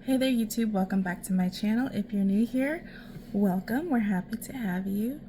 Hey there YouTube, welcome back to my channel. If you're new here, welcome. We're happy to have you.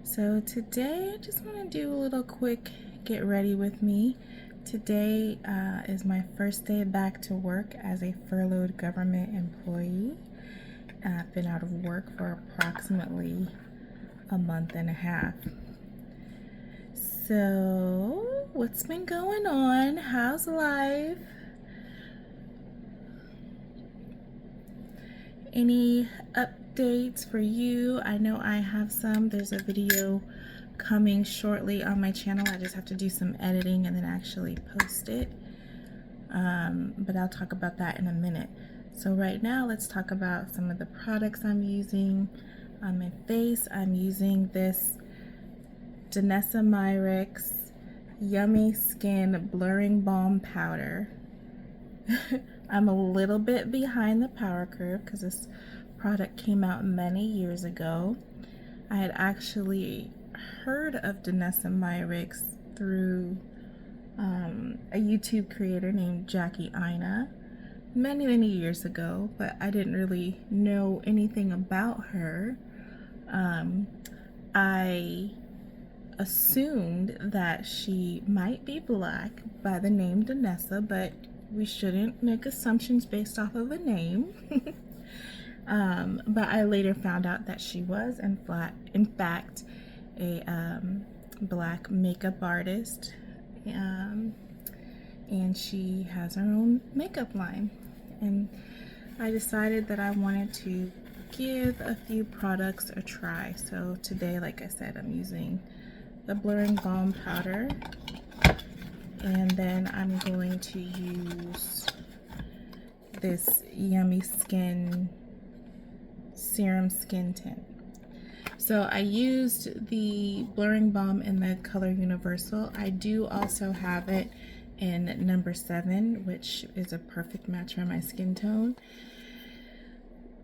So today I just want to do a little quick get ready with me. Today is my first day back to work as a furloughed government employee. I've been out of work for approximately a month and a half. So what's been going on? How's life? Any updates for you? I know I have some. There's a video coming shortly on my channel. I just have to do some editing and then actually post it. But I'll talk about that in a minute. So right now, let's talk about some of the products I'm using on my face. I'm using this Danessa Myricks Yummy Skin Blurring Balm Powder. I'm a little bit behind the power curve because this product came out many years ago. I had actually heard of Danessa Myricks through a YouTube creator named Jackie Ina many years ago, but I didn't really know anything about her. I assumed that she might be black by the name Danessa, but we shouldn't make assumptions based off of a name. But I later found out that she was in fact a black makeup artist, and she has her own makeup line. And I decided that I wanted to give a few products a try. So today, like I said, I'm using the Blurring Balm Powder. And then I'm going to use this Yummy Skin Serum Skin Tint. So I used the Blurring Balm in the color Universal. I do also have it in number 7, which is a perfect match for my skin tone.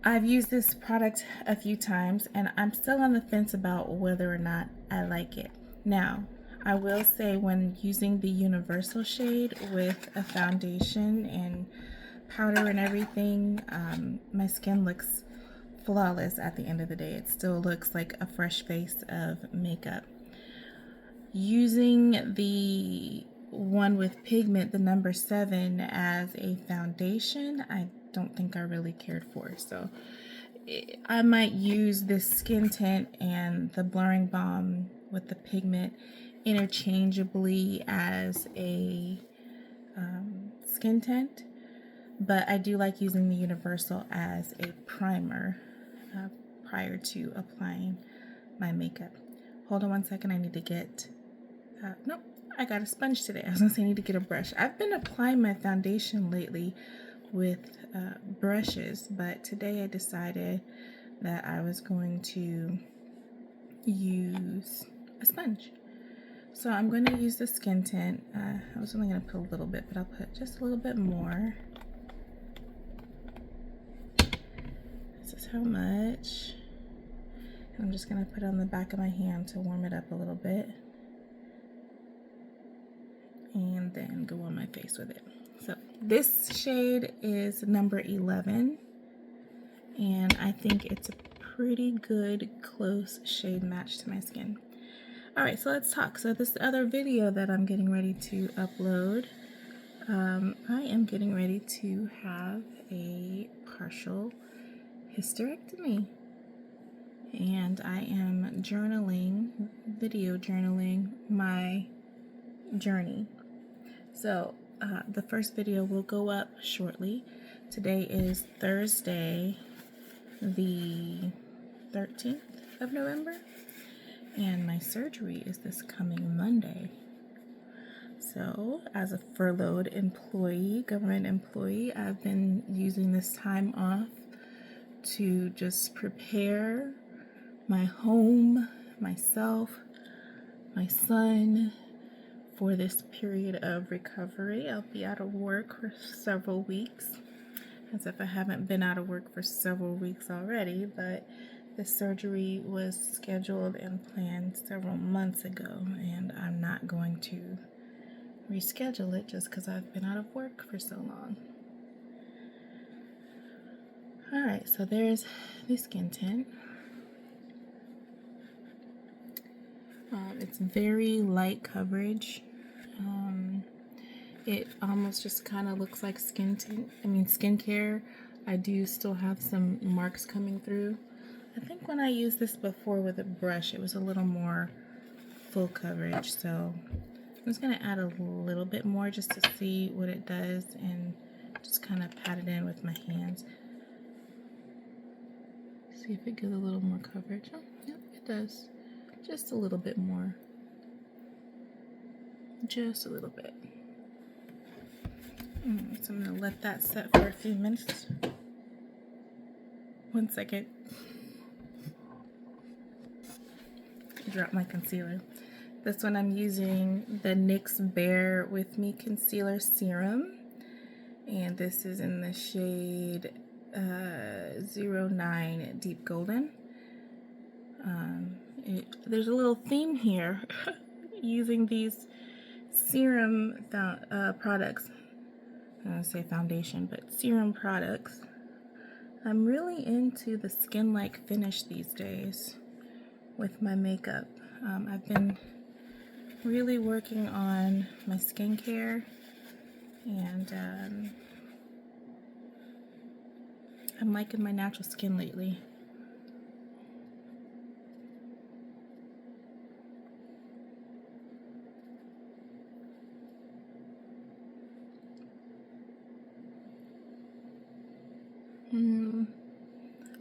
I've used this product a few times and I'm still on the fence about whether or not I like it. Now, I will say when using the Universal shade with a foundation and powder and everything, my skin looks flawless at the end of the day. It still looks like a fresh face of makeup. Using the one with pigment, the number 7, as a foundation, I don't think I really cared for. So I might use this skin tint and the Blurring Balm with the pigment interchangeably as a skin tint, but I do like using the Universal as a primer prior to applying my makeup. Hold on one second, I need to get nope, I got a sponge today. I was gonna say I need to get a brush. I've been applying my foundation lately with brushes, but today I decided that I was going to use a sponge. So I'm going to use the skin tint. I was only going to put a little bit, but I'll put just a little bit more. This is how much. I'm just going to put it on the back of my hand to warm it up a little bit. And then go on my face with it. So this shade is number 11. And I think it's a pretty good close shade match to my skin. Alright, so let's talk. So this other video that I'm getting ready to upload, I am getting ready to have a partial hysterectomy. And I am journaling, video journaling my journey. So the first video will go up shortly. Today is Thursday, the 13th of November. And my surgery is this coming Monday. So, as a furloughed employee, government employee, I've been using this time off to just prepare my home, myself, my son for this period of recovery. I'll be out of work for several weeks, as if I haven't been out of work for several weeks already, but the surgery was scheduled and planned several months ago, and I'm not going to reschedule it just because I've been out of work for so long. Alright, so there's the skin tint. It's very light coverage. It almost just kind of looks like skincare. I do still have some marks coming through. I think when I used this before with a brush, it was a little more full coverage, so I'm just going to add a little bit more just to see what it does and just kind of pat it in with my hands. See if it gives a little more coverage. Oh, yep, it does. Just a little bit more. Just a little bit. So I'm going to let that set for a few minutes. 1 second. Drop my concealer. This one I'm using the NYX Bear With Me Concealer Serum. And this is in the shade 09 Deep Golden. There's a little theme here using these serum products. I don't say foundation, but serum products. I'm really into the skin-like finish these days with my makeup. I've been really working on my skincare, and I'm liking my natural skin lately.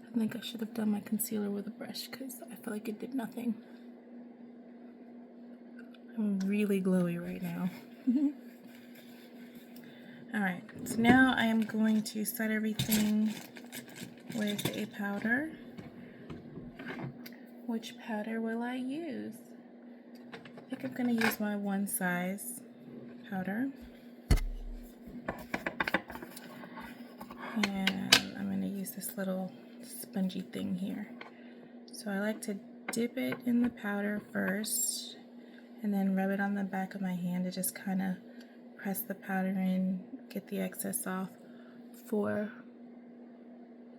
I think I should have done my concealer with a brush because I feel like it did nothing. I'm really glowy right now. Alright, so now I am going to set everything with a powder. Which powder will I use? I think I'm going to use my One Size powder. And I'm going to use this little spongy thing here. So I like to dip it in the powder first and then rub it on the back of my hand to just kind of press the powder in, get the excess off before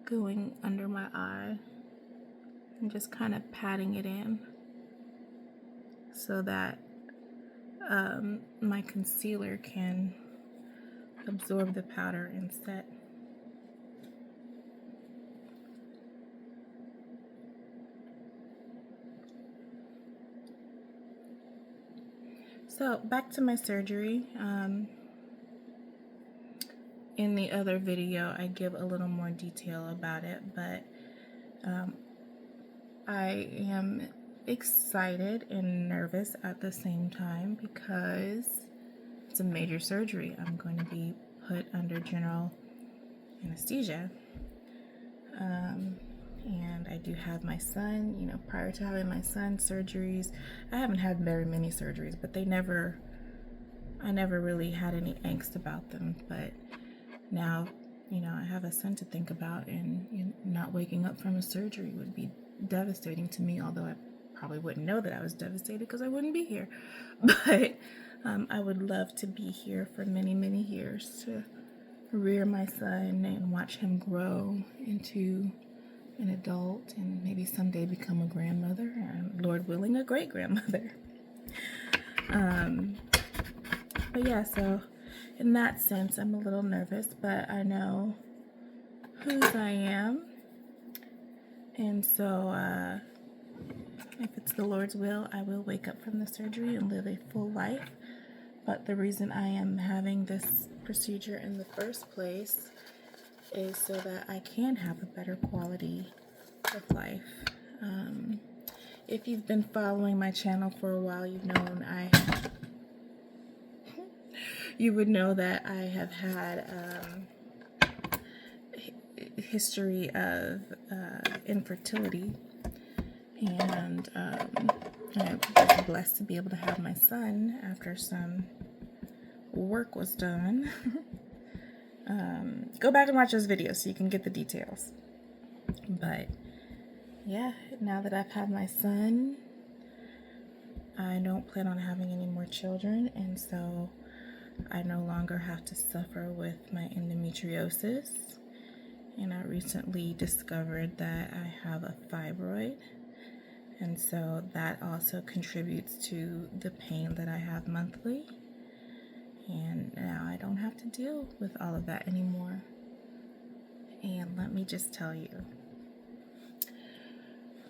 going under my eye, and just kind of patting it in so that my concealer can absorb the powder and set. So back to my surgery. In the other video I give a little more detail about it, but I am excited and nervous at the same time because it's a major surgery. I'm going to be put under general anesthesia. And I do have my son. You know, prior to having my son, surgeries, I haven't had very many surgeries, but I never really had any angst about them. But now, you know, I have a son to think about, and not waking up from a surgery would be devastating to me, although I probably wouldn't know that I was devastated because I wouldn't be here. But I would love to be here for many, many years to rear my son and watch him grow into an adult and maybe someday become a grandmother and, Lord willing, a great-grandmother. But yeah, so in that sense, I'm a little nervous, but I know whose I am. And so if it's the Lord's will, I will wake up from the surgery and live a full life. But the reason I am having this procedure in the first place is so that I can have a better quality of life. If you've been following my channel for a while, you would know that I have had a history of infertility, and I was blessed to be able to have my son after some work was done. Go back and watch those videos so you can get the details. But yeah, now that I've had my son, I don't plan on having any more children, and so I no longer have to suffer with my endometriosis. and I recently discovered that I have a fibroid, and so that also contributes to the pain that I have monthly. And now I don't have to deal with all of that anymore. And let me just tell you,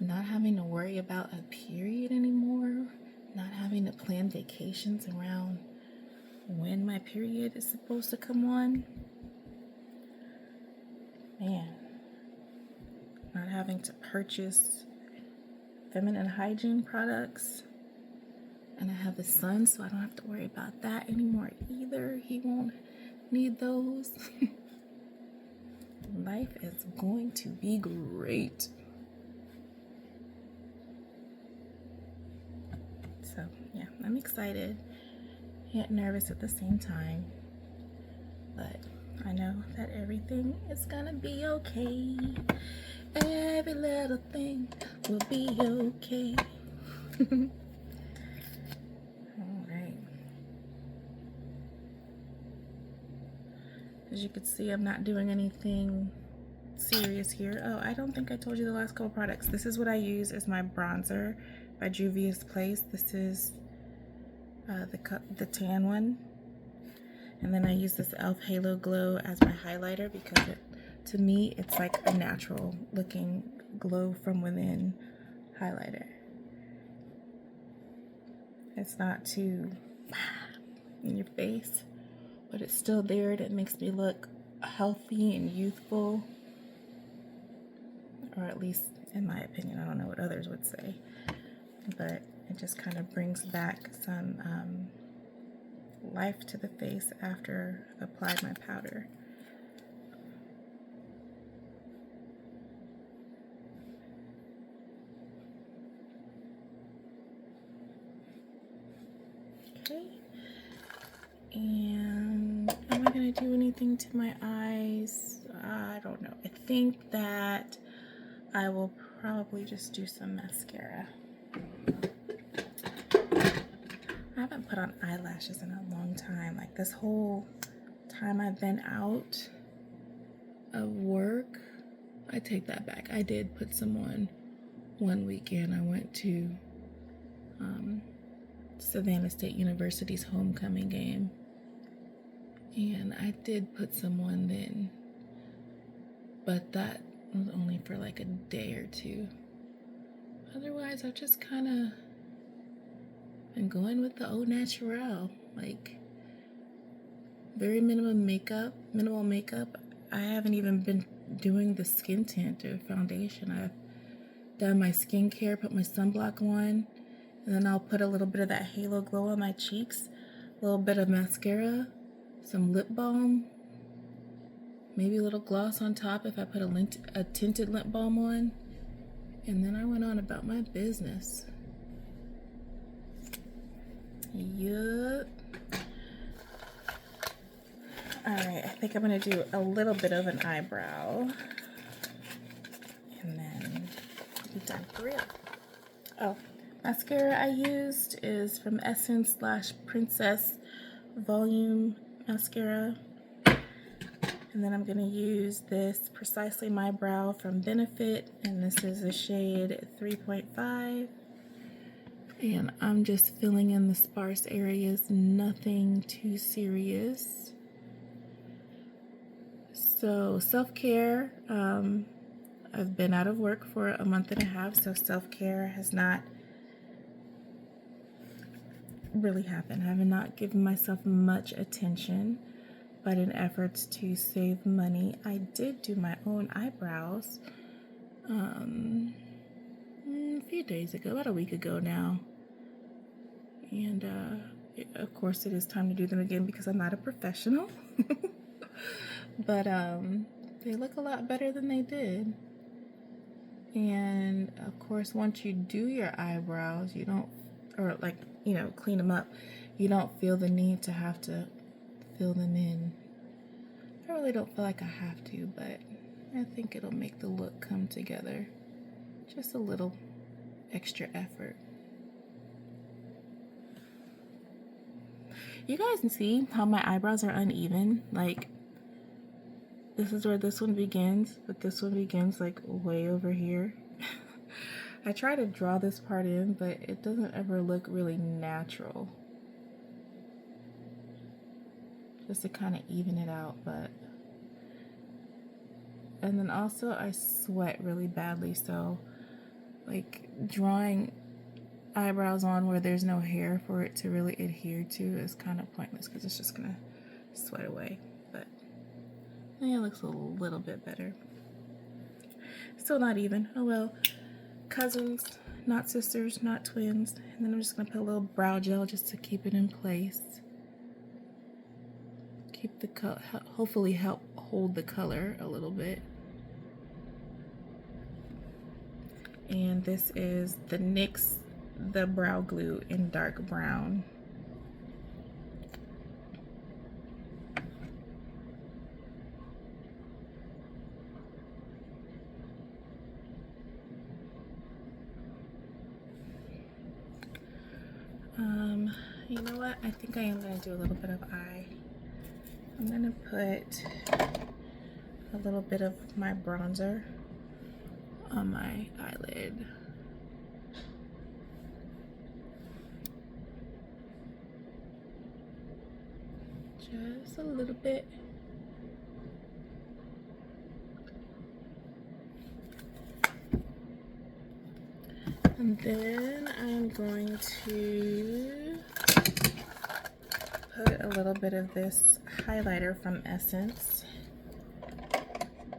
not having to worry about a period anymore, not having to plan vacations around when my period is supposed to come on, man, not having to purchase feminine hygiene products. And I have a son, so I don't have to worry about that anymore either. He won't need those. Life is going to be great. So, yeah, I'm excited yet nervous at the same time. But I know that everything is gonna be okay. Every little thing will be okay. Alright. As you can see, I'm not doing anything serious here. Oh, I don't think I told you the last couple products. This is what I use as my bronzer by Juvia's Place. This is the tan one. And then I use this e.l.f. Halo Glow as my highlighter because to me, it's like a natural looking glow from within highlighter. It's not too in your face, but it's still there. It makes me look healthy and youthful, or at least in my opinion. I don't know what others would say, but it just kind of brings back some life to the face after I've applied my powder. Okay, and am I gonna do anything to my eyes? I don't know. I think that I will probably just do some mascara. I haven't put on eyelashes in a long time. Like this whole time I've been out of work, I take that back. I did put some on one weekend. I went to Savannah State University's homecoming game, and I did put some on then, but that was only for like a day or two. Otherwise, I've just kind of been going with the au naturel, like very minimal makeup. I haven't even been doing the skin tint or foundation. I've done my skincare, put my sunblock on, and then I'll put a little bit of that Halo Glow on my cheeks, a little bit of mascara, some lip balm, maybe a little gloss on top if I put a tinted lip balm on, and then I went on about my business. Yup. Alright, I think I'm going to do a little bit of an eyebrow, and then be done for real. Oh, mascara I used is from Essence / Princess Volume Mascara. And then I'm going to use this Precisely My Brow from Benefit, and this is a shade 3.5. And I'm just filling in the sparse areas, nothing too serious. So self-care, I've been out of work for a month and a half, so self-care has not really happened. I have not given myself much attention, but in efforts to save money, I did do my own eyebrows a few days ago, about a week ago now. And of course it is time to do them again because I'm not a professional. But they look a lot better than they did. And of course, once you do your eyebrows, you don't, or like, you know, clean them up, you don't feel the need to have to fill them in. I really don't feel like I have to, but I think it'll make the look come together. Just a little extra effort. You guys can see how my eyebrows are uneven. Like, this is where this one begins, but this one begins like way over here. I try to draw this part in, but it doesn't ever look really natural. Just to kind of even it out, but. And then also I sweat really badly, so like drawing eyebrows on where there's no hair for it to really adhere to is kind of pointless because it's just gonna sweat away. But I think it looks a little bit better. Still not even. Oh well. Cousins, not sisters, not twins. And then I'm just gonna put a little brow gel just to keep it in place. Keep the color, hopefully help hold the color a little bit. And this is the NYX the brow glue in dark brown. You know what? I think I am gonna do a little bit of eye. I'm gonna put a little bit of my bronzer on my eyelid. Just a little bit. And then I'm going to put a little bit of this highlighter from Essence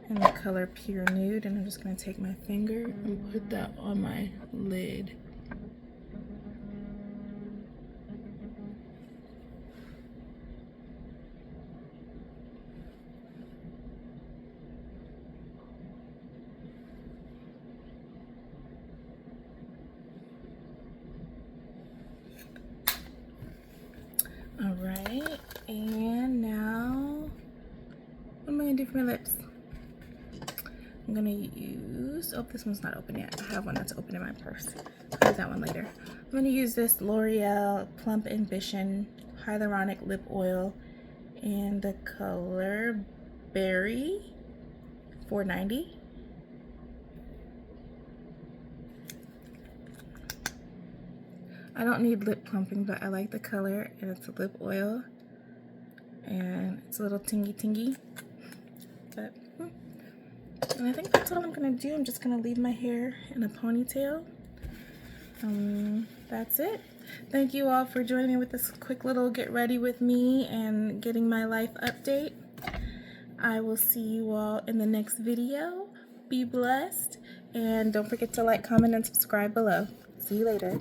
in the color Pure Nude, and I'm just going to take my finger and put that on my lid. All right, and now what am I gonna do for my lips? I'm gonna use, oh, this one's not open yet. I have one that's open in my purse. I'll use that one later. I'm gonna use this L'Oreal Plump Ambition Hyaluronic Lip Oil in the color Berry 490. I don't need lip plumping, but I like the color, and it's a lip oil, and it's a little tingy. But, and I think that's all I'm gonna do. I'm just gonna leave my hair in a ponytail. That's it. Thank you all for joining me with this quick little get ready with me and getting my life update. I will see you all in the next video. Be blessed, and don't forget to like, comment, and subscribe below. See you later.